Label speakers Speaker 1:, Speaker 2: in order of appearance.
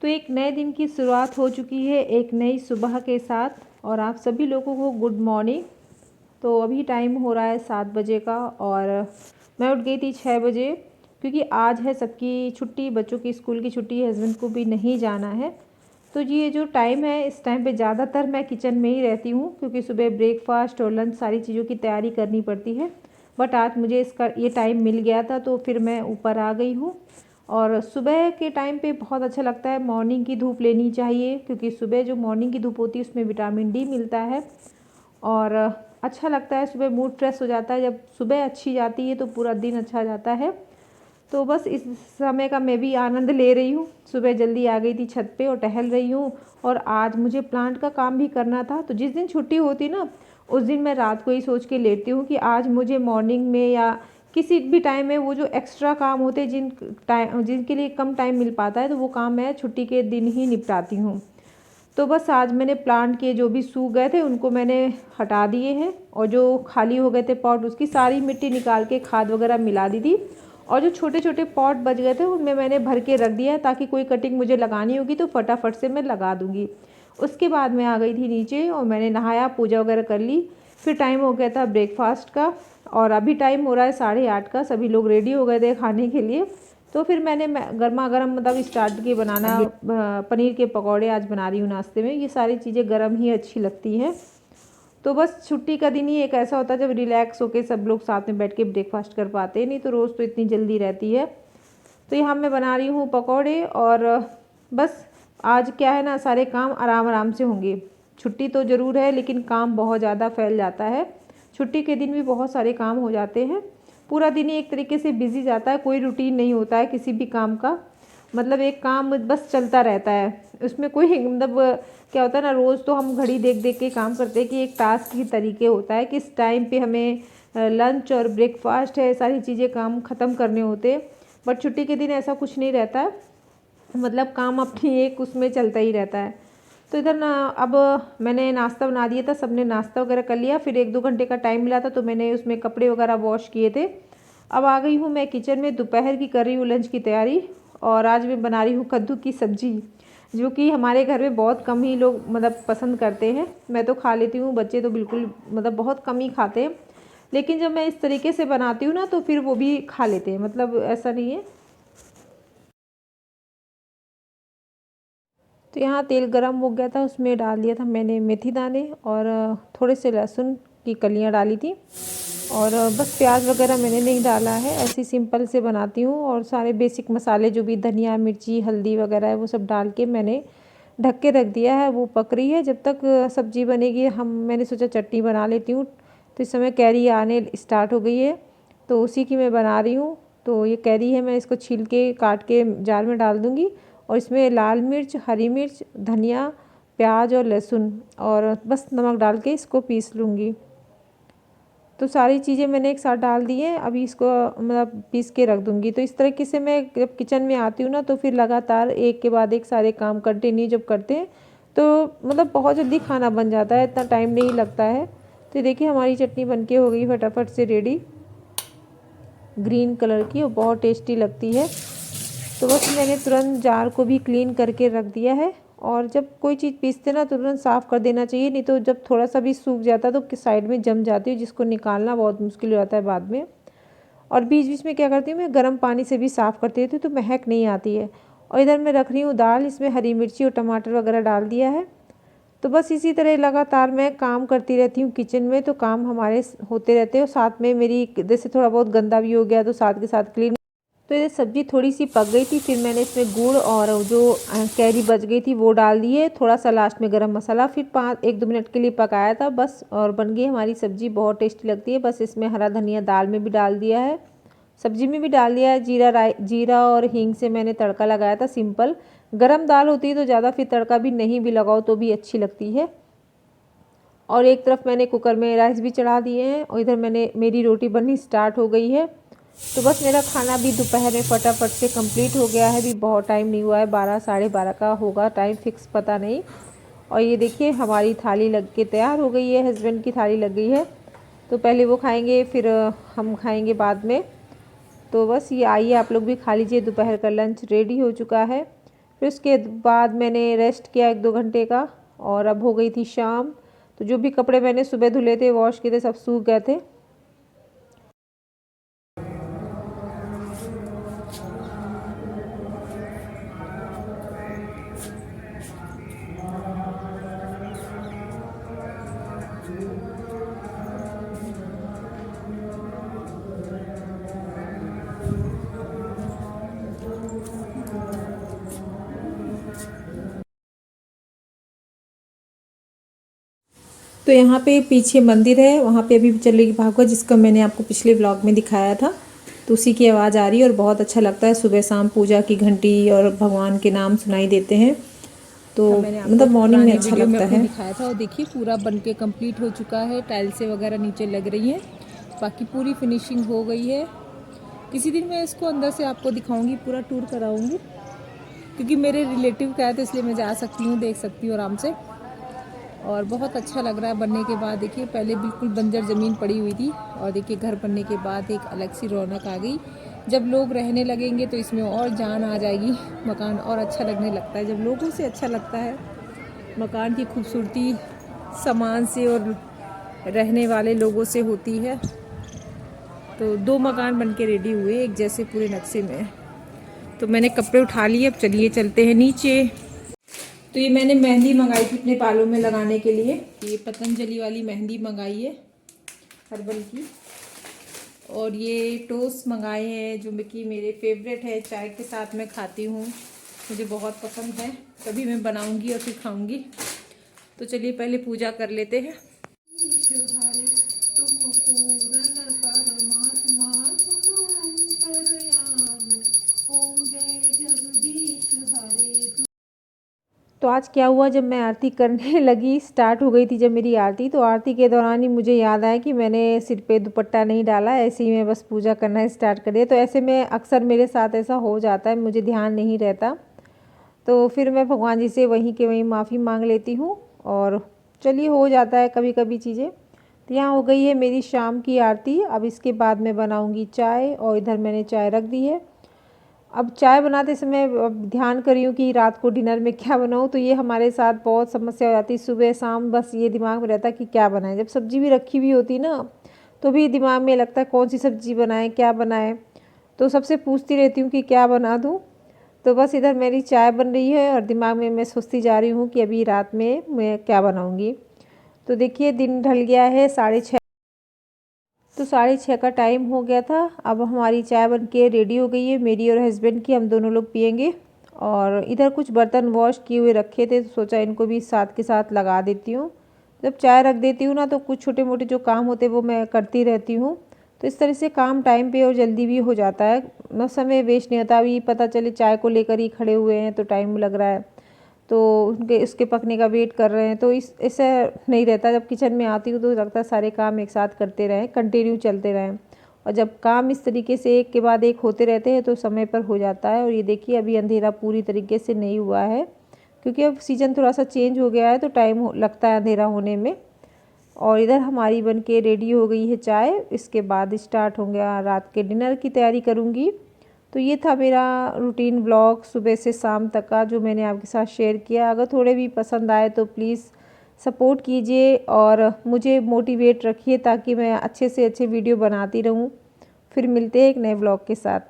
Speaker 1: तो एक नए दिन की शुरुआत हो चुकी है एक नई सुबह के साथ और आप सभी लोगों को गुड मॉर्निंग। तो अभी टाइम हो रहा है 7 बजे का और मैं उठ गई थी 6 बजे क्योंकि आज है सबकी छुट्टी, बच्चों की स्कूल की छुट्टी है, हस्बैंड को भी नहीं जाना है। तो ये जो टाइम है इस टाइम पे ज़्यादातर मैं किचन में ही रहती हूँ क्योंकि सुबह ब्रेकफास्ट और लंच सारी चीज़ों की तैयारी करनी पड़ती है। बट आज मुझे इसका ये टाइम मिल गया था तो फिर मैं ऊपर आ गई हूँ। और सुबह के टाइम पे बहुत अच्छा लगता है, मॉर्निंग की धूप लेनी चाहिए क्योंकि सुबह जो मॉर्निंग की धूप होती है उसमें विटामिन डी मिलता है और अच्छा लगता है, सुबह मूड फ्रेश हो जाता है। जब सुबह अच्छी जाती है तो पूरा दिन अच्छा जाता है। तो बस इस समय का मैं भी आनंद ले रही हूँ। सुबह जल्दी आ गई थी छत पे और टहल रही हूँ और आज मुझे प्लांट का काम भी करना था। तो जिस दिन छुट्टी होती ना उस दिन मैं रात को ही सोच के लेती हूँ कि आज मुझे मॉर्निंग में या किसी भी टाइम में वो जो एक्स्ट्रा काम होते हैं जिनके लिए कम टाइम मिल पाता है तो वो काम मैं छुट्टी के दिन ही निपटाती हूँ। तो बस आज मैंने प्लांट के जो भी सूख गए थे उनको मैंने हटा दिए हैं और जो खाली हो गए थे पॉट उसकी सारी मिट्टी निकाल के खाद वगैरह मिला दी थी और जो छोटे छोटे पॉट बच गए थे उनमें मैंने भर के रख दिया है ताकि कोई कटिंग मुझे लगानी होगी तो फटाफट से मैं लगा दूँगी। उसके बाद मैं आ गई थी नीचे और मैंने नहाया, पूजा वगैरह कर ली। फिर टाइम हो गया था ब्रेकफास्ट का और अभी टाइम हो रहा है 8:30 का, सभी लोग रेडी हो गए थे खाने के लिए। तो फिर मैंने गर्मा गर्म मतलब स्टार्ट किए बनाना। पनीर के पकौड़े आज बना रही हूँ नाश्ते में। ये सारी चीज़ें गर्म ही अच्छी लगती हैं। तो बस छुट्टी का दिन ही एक ऐसा होता है जब रिलैक्स होके सब लोग साथ में बैठ के ब्रेकफास्ट कर पाते हैं, नहीं तो रोज़ तो इतनी जल्दी रहती है। तो यहाँ मैं बना रही हूँ पकौड़े और बस आज क्या है ना, सारे काम आराम आराम से होंगे। छुट्टी तो ज़रूर है लेकिन काम बहुत ज़्यादा फैल जाता है। छुट्टी के दिन भी बहुत सारे काम हो जाते हैं। पूरा दिन ही एक तरीके से बिज़ी जाता है, कोई रूटीन नहीं होता है किसी भी काम का। मतलब एक काम बस चलता रहता है, उसमें कोई मतलब क्या होता है ना, रोज़ तो हम घड़ी देख देख के काम करते हैं कि एक टास्क की तरीके होता है किस टाइम पे हमें लंच और ब्रेकफास्ट है सारी चीज़ें काम ख़त्म करने होते हैं। बट छुट्टी के दिन ऐसा कुछ नहीं रहता है, मतलब काम अपनी एक उसमें चलता ही रहता है। तो इधर ना अब मैंने नाश्ता बना दिया था, सबने नाश्ता वगैरह कर लिया। फिर 1-2 घंटे का टाइम मिला था तो मैंने उसमें कपड़े वगैरह वॉश किए थे। अब आ गई हूँ मैं किचन में, दोपहर की कर रही हूँ लंच की तैयारी। और आज मैं बना रही हूँ कद्दू की सब्ज़ी, जो कि हमारे घर में बहुत कम ही लोग मतलब पसंद करते हैं। मैं तो खा लेती हूँ, बच्चे तो बिल्कुल मतलब बहुत कम ही खाते हैं। लेकिन जब मैं इस तरीके से बनाती हूँ ना तो फिर वो भी खा लेते हैं, मतलब ऐसा नहीं है। तो यहाँ तेल गरम हो गया था, उसमें डाल दिया था मैंने मेथी दाने और थोड़े से लहसुन की कलियाँ डाली थी। और बस प्याज वगैरह मैंने नहीं डाला है, ऐसी सिंपल से बनाती हूँ। और सारे बेसिक मसाले जो भी धनिया मिर्ची हल्दी वगैरह है वो सब डाल के मैंने ढक के रख दिया है। वो पक रही है, जब तक सब्ज़ी बनेगी मैंने सोचा चटनी बना लेती हूँ। तो इस समय कैरी आने स्टार्ट हो गई है तो उसी की मैं बना रही हूँ। तो ये कैरी है, मैं इसको छील के काट के जार में डाल दूँगी और इसमें लाल मिर्च, हरी मिर्च, धनिया, प्याज और लहसुन और बस नमक डाल के इसको पीस लूँगी। तो सारी चीज़ें मैंने एक साथ डाल दी हैं, अभी इसको मतलब पीस के रख दूँगी। तो इस तरीके से मैं जब किचन में आती हूँ ना तो फिर लगातार एक के बाद एक सारे काम कंटिन्यू जब करते हैं तो मतलब बहुत जल्दी खाना बन जाता है, इतना टाइम नहीं लगता है। तो देखिए हमारी चटनी बनके हो गई फटाफट से रेडी, ग्रीन कलर की, और बहुत टेस्टी लगती है। तो बस मैंने तुरंत जार को भी क्लीन करके रख दिया है। और जब कोई चीज़ पीसते ना तो तुरंत साफ़ कर देना चाहिए, नहीं तो जब थोड़ा सा भी सूख जाता है तो साइड में जम जाती है, जिसको निकालना बहुत मुश्किल हो जाता है बाद में। और बीच बीच में क्या करती हूँ, मैं गर्म पानी से भी साफ़ करती रहती हूँ तो महक नहीं आती है। और इधर मैं रख रही हूँ दाल, इसमें हरी मिर्ची और टमाटर वगैरह डाल दिया है। तो बस इसी तरह लगातार मैं काम करती रहती हूँ किचन में, तो काम हमारे होते रहते हैं। और साथ में मेरी जैसे थोड़ा बहुत गंदा भी हो गया तो साथ के साथ क्लीन। तो ये सब्ज़ी थोड़ी सी पक गई थी, फिर मैंने इसमें गुड़ और जो कैरी बच गई थी वो डाल दिए, थोड़ा सा लास्ट में गरम मसाला, फिर 1-2 मिनट के लिए पकाया था बस, और बन गई हमारी सब्ज़ी। बहुत टेस्टी लगती है। बस इसमें हरा धनिया दाल में भी डाल दिया है, सब्जी में भी डाल दिया है। जीरा और हींग से मैंने तड़का लगाया था सिंपल। गरम दाल होती है तो ज़्यादा फिर तड़का भी नहीं भी लगाओ तो भी अच्छी लगती है। और एक तरफ मैंने कुकर में राइस भी चढ़ा दिए हैं और इधर मेरी रोटी बननी स्टार्ट हो गई है। तो बस मेरा खाना भी दोपहर में फटाफट से कंप्लीट हो गया है। भी बहुत टाइम नहीं हुआ है, 12 साढ़े 12 का होगा टाइम, फिक्स पता नहीं। और ये देखिए हमारी थाली लग के तैयार हो गई है, हस्बैंड की थाली लग गई है। तो पहले वो खाएंगे फिर हम खाएंगे बाद में। तो बस ये आइए आप लोग भी खा लीजिए, दोपहर का लंच रेडी हो चुका है। फिर उसके बाद मैंने रेस्ट किया 1-2 घंटे का, और अब हो गई थी शाम। तो जो भी कपड़े मैंने सुबह धुले थे, वॉश किए थे, सब सूख गए थे। तो यहाँ पे पीछे मंदिर है, वहाँ पे अभी चल रही भागवत, जिसका मैंने आपको पिछले व्लॉग में दिखाया था। तो उसी की आवाज़ आ रही है और बहुत अच्छा लगता है। सुबह शाम पूजा की घंटी और भगवान के नाम सुनाई देते हैं, तो मतलब मॉर्निंग में अच्छा लगता है। दिखाया था, और देखिए पूरा बन के कम्प्लीट हो चुका है। टाइल्सें वगैरह नीचे लग रही हैं, बाकी पूरी फिनिशिंग हो गई है। किसी दिन मैं इसको अंदर से आपको दिखाऊंगी, पूरा टूर कराऊंगी, क्योंकि मेरे रिलेटिव का है तो इसलिए मैं जा सकती हूँ, देख सकती हूँ आराम से। और बहुत अच्छा लग रहा है बनने के बाद। देखिए पहले बिल्कुल बंजर ज़मीन पड़ी हुई थी, और देखिए घर बनने के बाद एक अलग सी रौनक आ गई। जब लोग रहने लगेंगे तो इसमें और जान आ जाएगी, मकान और अच्छा लगने लगता है। जब लोगों से अच्छा लगता है, मकान की खूबसूरती सामान से और रहने वाले लोगों से होती है। तो 2 मकान बन के रेडी हुए एक जैसे पूरे नक्शे में। तो मैंने कपड़े उठा लिए, अब चलिए चलते हैं नीचे। तो ये मैंने मेहंदी मंगाई थी अपने बालों में लगाने के लिए। ये पतंजलि वाली मेहंदी मंगाई है, हर्बल की। और ये टोस्ट मंगाए हैं, जो कि मेरे फेवरेट है, चाय के साथ मैं खाती हूँ, मुझे बहुत पसंद है। कभी मैं बनाऊंगी और फिर खाऊंगी। तो चलिए पहले पूजा कर लेते हैं। तो आज क्या हुआ, जब मैं आरती करने लगी, स्टार्ट हो गई थी जब मेरी आरती, तो आरती के दौरान ही मुझे याद आया कि मैंने सिर पे दुपट्टा नहीं डाला, ऐसे ही मैं बस पूजा करना स्टार्ट कर दिया। तो ऐसे में अक्सर मेरे साथ ऐसा हो जाता है, मुझे ध्यान नहीं रहता। तो फिर मैं भगवान जी से वहीं के वहीं माफ़ी मांग लेती हूँ, और चलिए हो जाता है कभी कभी चीज़ें। तो यहाँ हो गई है मेरी शाम की आरती। अब इसके बाद मैं बनाऊँगी चाय, और इधर मैंने चाय रख दी है। अब चाय बनाते समय अब ध्यान कर रही हूँ कि रात को डिनर में क्या बनाऊँ। तो ये हमारे साथ बहुत समस्या हो जाती है, सुबह शाम बस ये दिमाग में रहता है कि क्या बनाएं। जब सब्ज़ी भी रखी हुई होती ना, तो भी दिमाग में लगता है कौन सी सब्ज़ी बनाएं, क्या बनाएं। तो सबसे पूछती रहती हूँ कि क्या बना दूँ। तो बस इधर मेरी चाय बन रही है, और दिमाग में मैं सोचती जा रही हूँ कि अभी रात में मैं क्या बनाऊँगी। तो देखिए दिन ढल गया है 6:30। तो 6:30 का टाइम हो गया था। अब हमारी चाय बन के रेडी हो गई है, मेरी और हस्बैंड की, हम दोनों लोग पियेंगे। और इधर कुछ बर्तन वॉश किए हुए रखे थे, तो सोचा इनको भी साथ के साथ लगा देती हूँ। जब चाय रख देती हूँ ना, तो कुछ छोटे मोटे जो काम होते हैं वो मैं करती रहती हूँ। तो इस तरह से काम टाइम पे और जल्दी भी हो जाता है, ना समय वेस्ट नहीं होता। अभी पता चले चाय को लेकर ही खड़े हुए हैं तो टाइम लग रहा है, तो उनके उसके पकने का वेट कर रहे हैं। तो इस ऐसा नहीं रहता। जब किचन में आती हूँ तो लगता है सारे काम एक साथ करते रहें, कंटिन्यू चलते रहें। और जब काम इस तरीके से एक के बाद एक होते रहते हैं तो समय पर हो जाता है। और ये देखिए अभी अंधेरा पूरी तरीके से नहीं हुआ है, क्योंकि अब सीज़न थोड़ा सा चेंज हो गया है, तो टाइम लगता है अंधेरा होने में। और इधर हमारी बन के रेडी हो गई है चाय। इसके बाद स्टार्ट हो गया रात के डिनर की तैयारी करूँगी। तो ये था मेरा रूटीन व्लॉग सुबह से शाम तक का, जो मैंने आपके साथ शेयर किया। अगर थोड़े भी पसंद आए तो प्लीज़ सपोर्ट कीजिए और मुझे मोटिवेट रखिए, ताकि मैं अच्छे से अच्छे वीडियो बनाती रहूँ। फिर मिलते हैं एक नए व्लॉग के साथ।